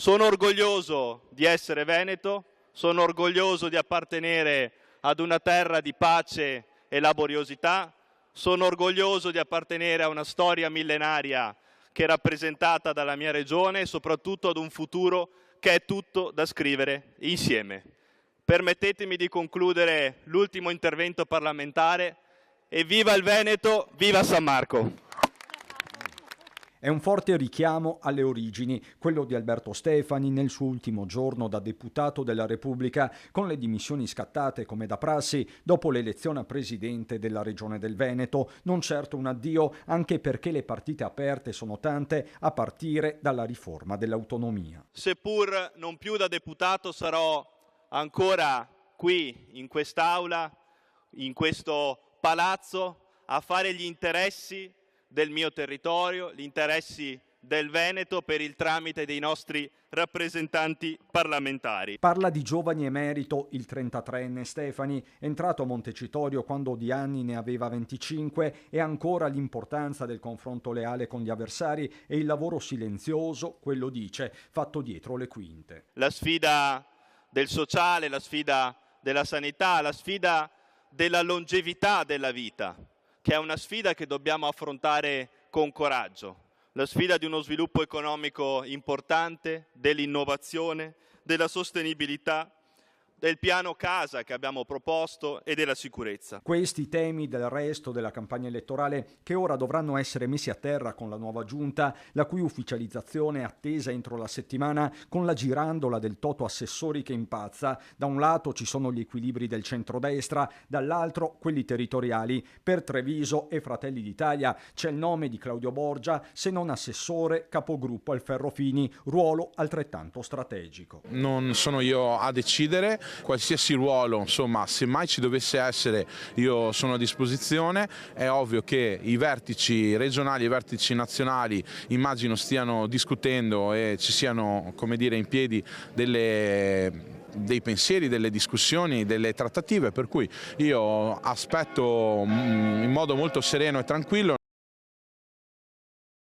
Sono orgoglioso di essere veneto, sono orgoglioso di appartenere ad una terra di pace e laboriosità, sono orgoglioso di appartenere a una storia millenaria che è rappresentata dalla mia regione e soprattutto ad un futuro che è tutto da scrivere insieme. Permettetemi di concludere l'ultimo intervento parlamentare e viva il Veneto, viva San Marco! È un forte richiamo alle origini, quello di Alberto Stefani nel suo ultimo giorno da deputato della Repubblica, con le dimissioni scattate come da prassi dopo l'elezione a presidente della Regione del Veneto. Non certo un addio, anche perché le partite aperte sono tante, a partire dalla riforma dell'autonomia. Seppur non più da deputato, sarò ancora qui, in quest'Aula, in questo palazzo, a fare gli interessi del mio territorio, gli interessi del Veneto per il tramite dei nostri rappresentanti parlamentari. Parla di giovani emerito il 33enne Stefani, entrato a Montecitorio quando di anni ne aveva 25, e ancora l'importanza del confronto leale con gli avversari e il lavoro silenzioso, quello dice, fatto dietro le quinte. La sfida del sociale, la sfida della sanità, la sfida della longevità della vita, che è una sfida che dobbiamo affrontare con coraggio, la sfida di uno sviluppo economico importante, dell'innovazione, della sostenibilità, del piano casa che abbiamo proposto e della sicurezza. Questi temi del resto della campagna elettorale che ora dovranno essere messi a terra con la nuova giunta, la cui ufficializzazione è attesa entro la settimana, con la girandola del toto assessori che impazza. Da un lato ci sono gli equilibri del centrodestra, dall'altro quelli territoriali. Per Treviso e Fratelli d'Italia c'è il nome di Claudio Borgia, se non assessore, capogruppo al Ferrofini, ruolo altrettanto strategico. Non sono io a decidere. Qualsiasi ruolo, insomma, se mai ci dovesse essere, io sono a disposizione. È ovvio che i vertici regionali e i vertici nazionali immagino stiano discutendo e ci siano, come dire, in piedi dei pensieri, delle discussioni, delle trattative, per cui io aspetto in modo molto sereno e tranquillo.